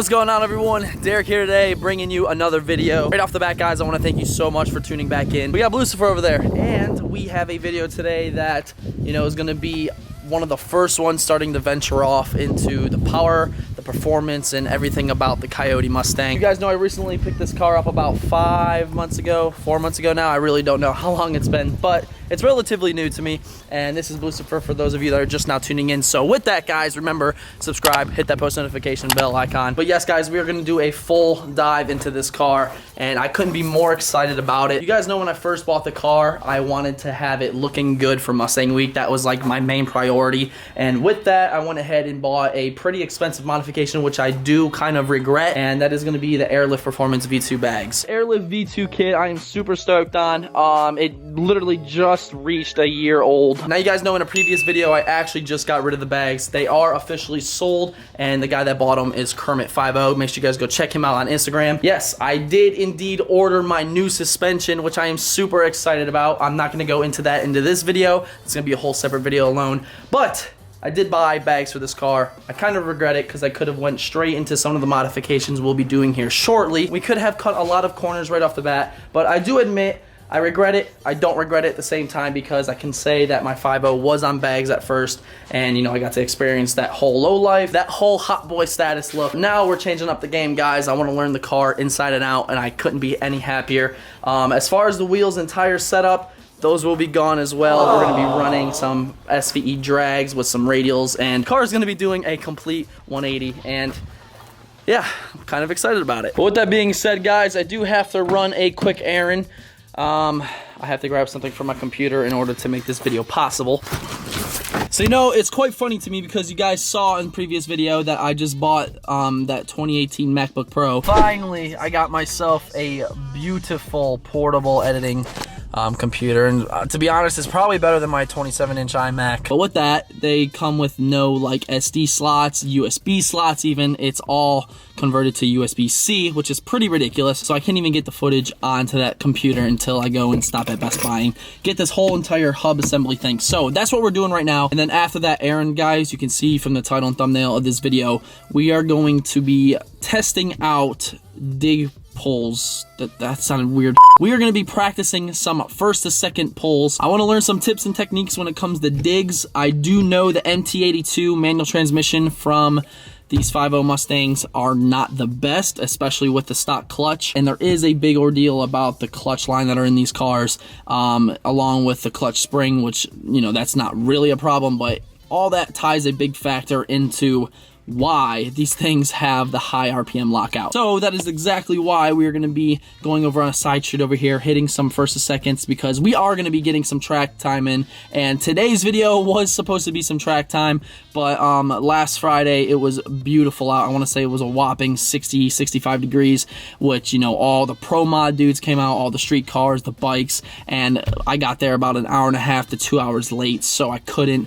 What's going on, everyone? Derek here today, bringing you another video. Right off the bat, guys, I want to thank you so much for tuning back in. We got Lucifer over there, and we have a video today that, you know, is going to be one of the first ones starting to venture off into the power, the performance, and everything about the Coyote Mustang. You guys know I recently picked this car up about 5 months ago, 4 months ago now. I really don't know how long it's been, but it's relatively new to me. And this is Lucifer for those of you that are just now tuning in. So with that, guys, remember, subscribe, hit that post notification bell icon. But yes, guys, we are going to do a full dive into this car, and I couldn't be more excited about it. You guys know when I first bought the car, I wanted to have it looking good for Mustang Week. That was like my main priority. And with that, I went ahead and bought a pretty expensive modification, which I do kind of regret, and that is going to be the Airlift Performance V2 bags. Airlift V2 kit, I am super stoked on. It literally just reached a year old. Now, you guys know in a previous video, I actually just got rid of the bags. They are officially sold, and the guy that bought them is Kermit50. Make sure you guys go check him out on Instagram. Yes, I did indeed order my new suspension, which I am super excited about. I'm not going to go into that into this video. It's going to be a whole separate video alone, but I did buy bags for this car. I kind of regret it because I could have went straight into some of the modifications we'll be doing here shortly. We could have cut a lot of corners right off the bat, but I do admit I regret it. I don't regret it at the same time because I can say that my 5.0 was on bags at first, and you know, I got to experience that whole low life, that whole hot boy status look. Now we're changing up the game, guys. I want to learn the car inside and out, and I couldn't be any happier. As far as the wheels and tires setup, those will be gone as well. We're going to be running some SVE drags with some radials, and the car is going to be doing a complete 180, and yeah, I'm kind of excited about it. But with that being said, guys, I do have to run a quick errand. I have to grab something from my computer in order to make this video possible. So, you know, it's quite funny to me because you guys saw in the previous video that I just bought that 2018 MacBook Pro. Finally, I got myself a beautiful portable editing computer, and to be honest, it's probably better than my 27-inch iMac. But with that, they come with no like SD slots, USB slots even. It's all converted to USB-C, which is pretty ridiculous. So I can't even get the footage onto that computer until I go and stop at Best Buy and get this whole entire hub assembly thing. So that's what we're doing right now. And then after that errand, guys, you can see from the title and thumbnail of this video, we are going to be testing out dig pulls. That sounded weird. We are going to be practicing some first to second pulls. I want to learn some tips and techniques when it comes to digs. I do know the MT82 manual transmission from these 5.0 Mustangs are not the best, especially with the stock clutch, and there is a big ordeal about the clutch line that are in these cars, along with the clutch spring, which, you know, that's not really a problem, but all that ties a big factor into why these things have the high RPM lockout. So that is exactly why we are going to be going over on a side street over here, hitting some first to seconds, because we are going to be getting some track time in. And today's video was supposed to be some track time, but last Friday it was beautiful out. I want to say it was a whopping 60, 65 degrees, which, you know, all the pro mod dudes came out, all the street cars, the bikes, and I got there about an hour and a half to 2 hours late, so I did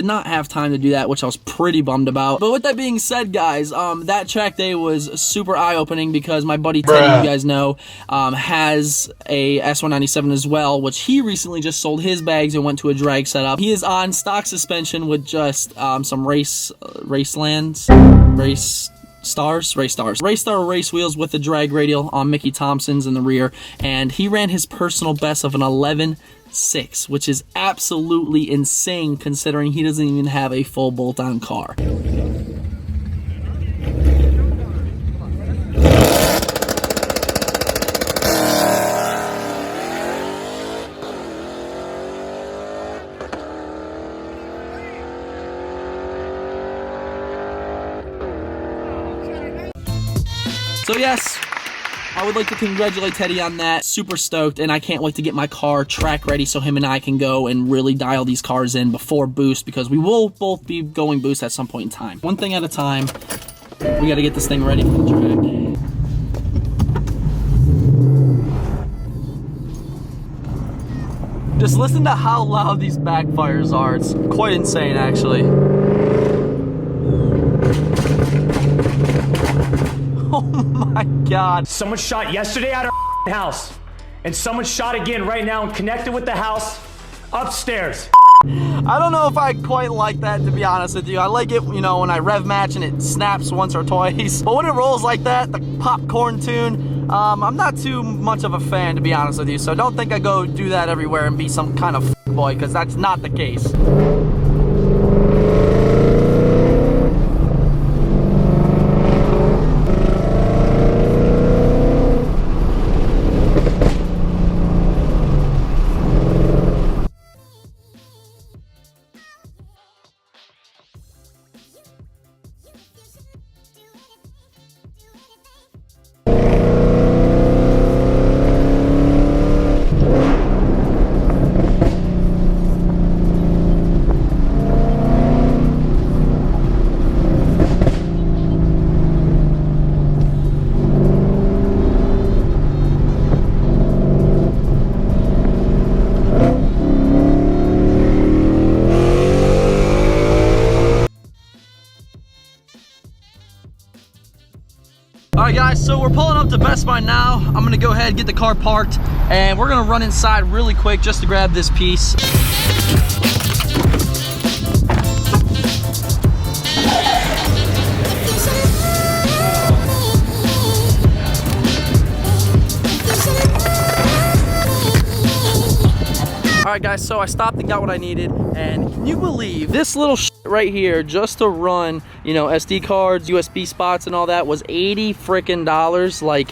not have time to do that, which I was pretty bummed about. But with that being said, guys, that track day was super eye-opening because my buddy Teddy, you guys know, has a S197 as well, which he recently just sold his bags and went to a drag setup. He is on stock suspension with just some race star race wheels with the drag radial on Mickey Thompson's in the rear, and he ran his personal best of an 11.6, which is absolutely insane considering he doesn't even have a full bolt-on car. So yes, I would like to congratulate Teddy on that. Super stoked, and I can't wait to get my car track ready so him and I can go and really dial these cars in before boost, because we will both be going boost at some point in time. One thing at a time. We got to get this thing ready for the track. Just listen to how loud these backfires are. It's quite insane, actually. Oh my God. Someone shot yesterday at our house, and someone shot again right now and connected with the house upstairs. I don't know if I quite like that, to be honest with you. I like it, you know, when I rev match and it snaps once or twice. But when it rolls like that, the popcorn tune, I'm not too much of a fan, to be honest with you. So don't think I go do that everywhere and be some kind of boy, because that's not the case. Alright guys, so we're pulling up to Best Buy now. I'm gonna go ahead and get the car parked, and we're gonna run inside really quick just to grab this piece. Alright guys, so I stopped and got what I needed, and can you believe this little shit right here, just to run, you know, SD cards, USB spots and all that, was $80 freaking. Like,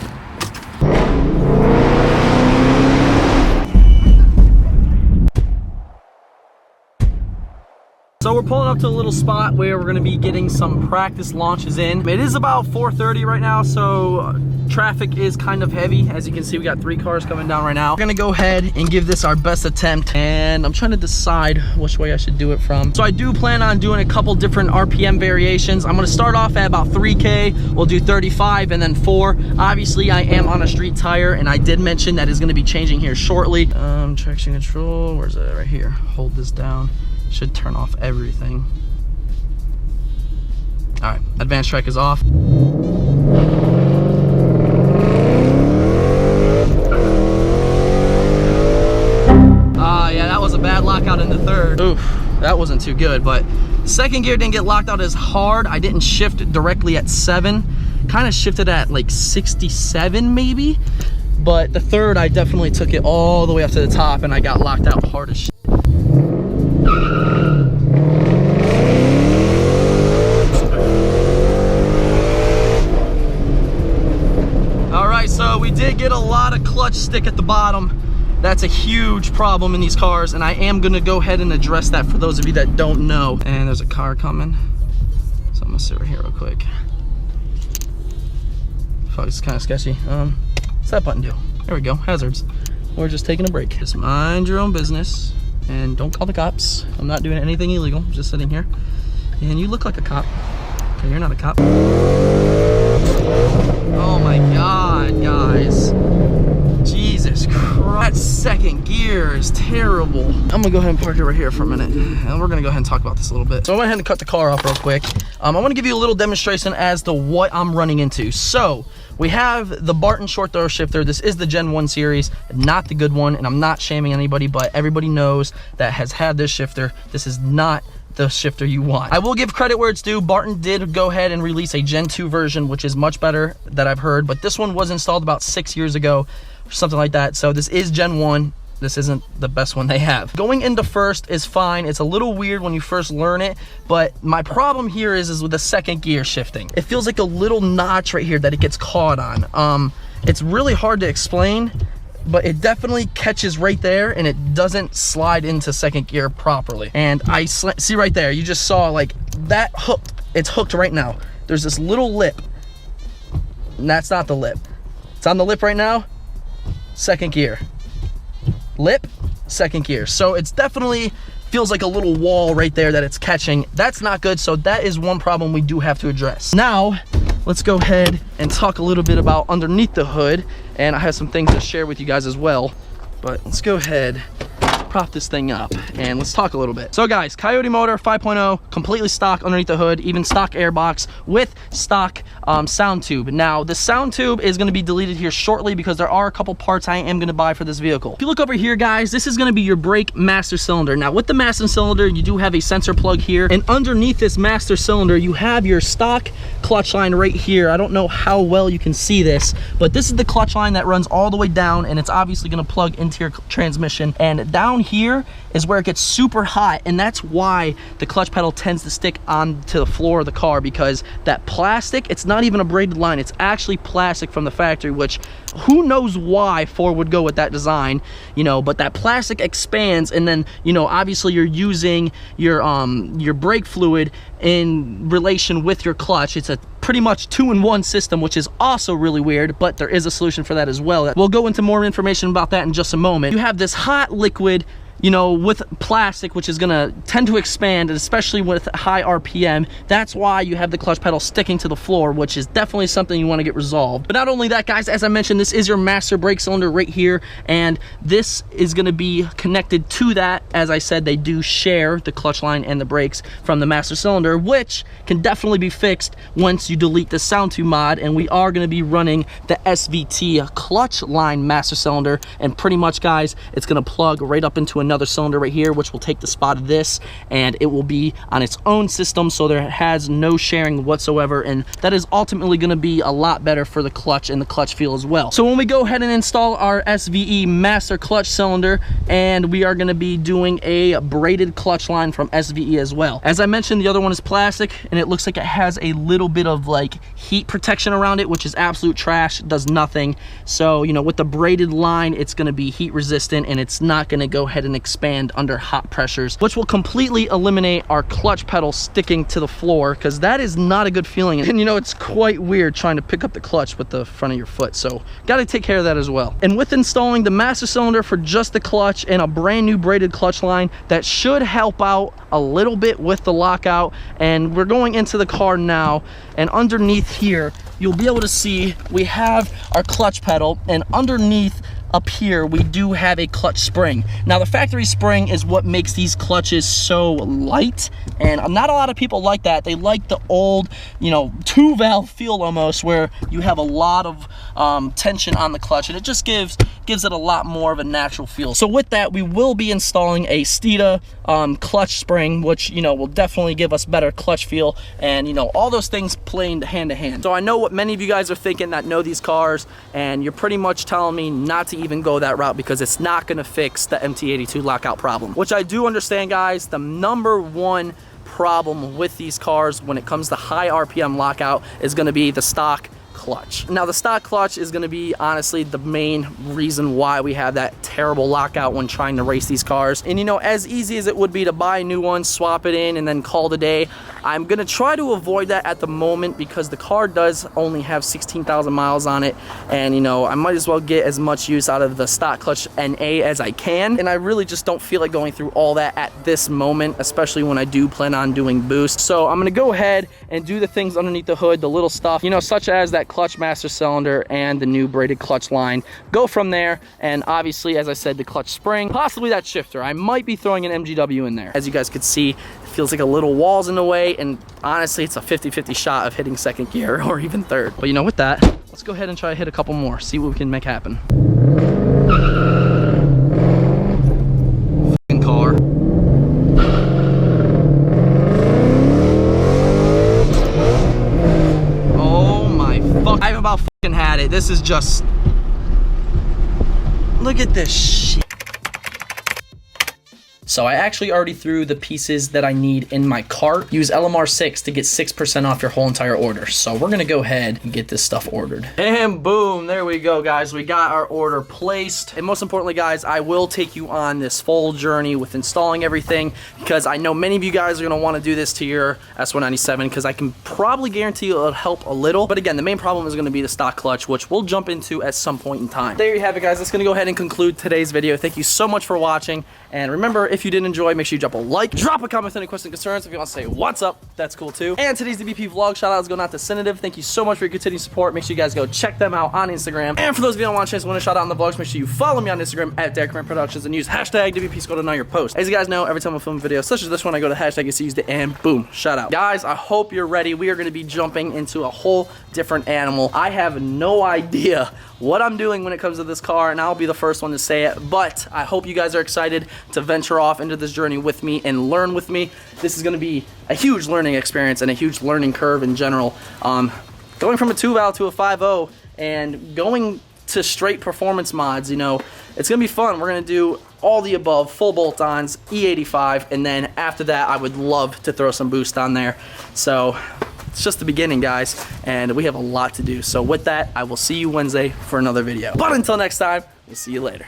so we're pulling up to a little spot where we're going to be getting some practice launches in. It is about 4:30 right now, so traffic is kind of heavy. As you can see, we got 3 cars coming down right now. We're going to go ahead and give this our best attempt, and I'm trying to decide which way I should do it from. So I do plan on doing a couple different RPM variations. I'm going to start off at about 3K. We'll do 35 and then 4. Obviously, I am on a street tire, and I did mention that is going to be changing here shortly. Traction control, where's it? Right here. Hold this down. Should turn off everything. All right, advanced track is off. Yeah, that was a bad lockout in the third. Oof, that wasn't too good, but second gear didn't get locked out as hard. I didn't shift directly at 7. Kind of shifted at like 67 maybe, but the third I definitely took it all the way up to the top, and I got locked out hard as shit. So we did get a lot of clutch stick at the bottom. That's a huge problem in these cars, and I am gonna go ahead and address that for those of you that don't know. And there's a car coming, so I'm gonna sit right here real quick. Fuck, it's kind of sketchy. What's that button do? There we go, hazards. We're just taking a break. Just mind your own business and don't call the cops. I'm not doing anything illegal, I'm just sitting here. And you look like a cop. Okay, you're not a cop. Oh my God, guys. Jesus Christ. That second gear is terrible. I'm gonna go ahead and park it right here for a minute, and we're gonna go ahead and talk about this a little bit. So I went ahead and cut the car off real quick. I wanna give you a little demonstration as to what I'm running into. So we have the Barton short throw shifter. This is the Gen 1 series, not the good one, and I'm not shaming anybody, but everybody knows that has had this shifter. This is not the shifter you want. I will give credit where it's due. Barton did go ahead and release a Gen 2 version, which is much better that I've heard, but this one was installed about 6 years ago, or something like that. So this is Gen 1. This isn't the best one they have. Going into first is fine. It's a little weird when you first learn it, but my problem here is with the second gear shifting. It feels like a little notch right here that it gets caught on. It's really hard to explain, but it definitely catches right there, and it doesn't slide into second gear properly. And I see right there, you just saw like that hooked. It's hooked right now. There's this little lip, and that's not the lip. It's on the lip right now, second gear. Lip, second gear. So it's definitely feels like a little wall right there that it's catching. That's not good, so that is one problem we do have to address. Now, let's go ahead and talk a little bit about underneath the hood, and I have some things to share with you guys as well. But let's go ahead prop this thing up and let's talk a little bit. So guys, Coyote motor 5.0, completely stock underneath the hood, even stock airbox with stock sound tube. Now the sound tube is going to be deleted here shortly because there are a couple parts I am going to buy for this vehicle. If you look over here guys, this is going to be your brake master cylinder. Now with the master cylinder, you do have a sensor plug here, and underneath this master cylinder you have your stock clutch line right here. I don't know how well you can see this, but this is the clutch line that runs all the way down, and it's obviously going to plug into your transmission. And down here is where it gets super hot, and that's why the clutch pedal tends to stick onto the floor of the car, because that plastic, it's not even a braided line, it's actually plastic from the factory, which who knows why Ford would go with that design, you know, but that plastic expands, and then, you know, obviously you're using your brake fluid in relation with your clutch. It's a pretty much 2-in-1 system, which is also really weird, but there is a solution for that as well. We'll go into more information about that in just a moment. You have this hot liquid, you know, with plastic, which is gonna tend to expand, and especially with high RPM. That's why you have the clutch pedal sticking to the floor, which is definitely something you want to get resolved. But not only that guys, as I mentioned, this is your master brake cylinder right here, and this is gonna be connected to that. As I said, they do share the clutch line and the brakes from the master cylinder, which can definitely be fixed once you delete the sound tube mod. And we are gonna be running the SVT clutch line master cylinder, and pretty much guys, it's gonna plug right up into another cylinder right here, which will take the spot of this, and it will be on its own system, so there has no sharing whatsoever, and that is ultimately going to be a lot better for the clutch and the clutch feel as well. So when we go ahead and install our SVE master clutch cylinder, and we are going to be doing a braided clutch line from SVE as well. As I mentioned, the other one is plastic, and it looks like it has a little bit of like heat protection around it, which is absolute trash. It does nothing. So, you know, with the braided line, it's going to be heat resistant, and it's not going to go ahead and expand under hot pressures, which will completely eliminate our clutch pedal sticking to the floor, because that is not a good feeling. And you know, it's quite weird trying to pick up the clutch with the front of your foot, so got to take care of that as well. And with installing the master cylinder for just the clutch and a brand new braided clutch line, that should help out a little bit with the lockout. And we're going into the car now, and underneath here you'll be able to see we have our clutch pedal, and underneath up here we do have a clutch spring. Now the factory spring is what makes these clutches so light, and not a lot of people like that. They like the old, you know, 2-valve feel almost, where you have a lot of tension on the clutch, and it just gives it a lot more of a natural feel. So with that, we will be installing a Steeda clutch spring, which, you know, will definitely give us better clutch feel, and you know, all those things playing hand to hand. So I know what many of you guys are thinking that know these cars, and you're pretty much telling me not to even go that route because it's not going to fix the MT82 lockout problem, which I do understand guys. The number one problem with these cars when it comes to high RPM lockout is going to be the stock clutch. Now the stock clutch is going to be honestly the main reason why we have that terrible lockout when trying to race these cars. And you know, as easy as it would be to buy a new one, swap it in, and then call it a day, I'm going to try to avoid that at the moment, because the car does only have 16,000 miles on it, and you know, I might as well get as much use out of the stock clutch NA as I can, and I really just don't feel like going through all that at this moment, especially when I do plan on doing boost. So I'm going to go ahead and do the things underneath the hood, the little stuff, you know, such as that clutch master cylinder and the new braided clutch line. Go from there, and obviously, as I said, the clutch spring, possibly that shifter. I might be throwing an MGW in there. As you guys could see, it feels like a little wall's in the way, and honestly, it's a 50-50 shot of hitting second gear or even third. But you know, with that, let's go ahead and try to hit a couple more, see what we can make happen. Car. I've about fucking had it. This is just, look at this shit. So I actually already threw the pieces that I need in my cart. Use LMR6 to get 6% off your whole entire order. So we're gonna go ahead and get this stuff ordered. And boom, there we go, guys. We got our order placed. And most importantly, guys, I will take you on this full journey with installing everything, because I know many of you guys are gonna wanna do this to your S197, because I can probably guarantee you it'll help a little. But again, the main problem is gonna be the stock clutch, which we'll jump into at some point in time. There you have it, guys. That's gonna go ahead and conclude today's video. Thank you so much for watching. And remember, if if you did enjoy, make sure you drop a like, drop a comment with any questions and concerns. If you want to say what's up, that's cool too. And today's DBP vlog shout out is going out to Synative. Thank you so much for your continued support. Make sure you guys go check them out on Instagram. And for those of you who don't want a chance to win a shout out on the vlogs, make sure you follow me on Instagram at DerekBaranProductions and use hashtag DBP Scroll on your post. As you guys know, every time I film a video such as this one, I go to hashtag it's used and boom, shout out. Guys, I hope you're ready. We are going to be jumping into a whole different animal. I have no idea what I'm doing when it comes to this car, and I'll be the first one to say it, but I hope you guys are excited to venture off into this journey with me and learn with me. This is going to be a huge learning experience and a huge learning curve in general. Going from a 2-valve to a 5.0 and going to straight performance mods, you know, it's going to be fun. We're going to do all the above, full bolt-ons, E85, and then after that, I would love to throw some boost on there. So it's just the beginning, guys, and we have a lot to do. So with that, I will see you Wednesday for another video. But until next time, we'll see you later.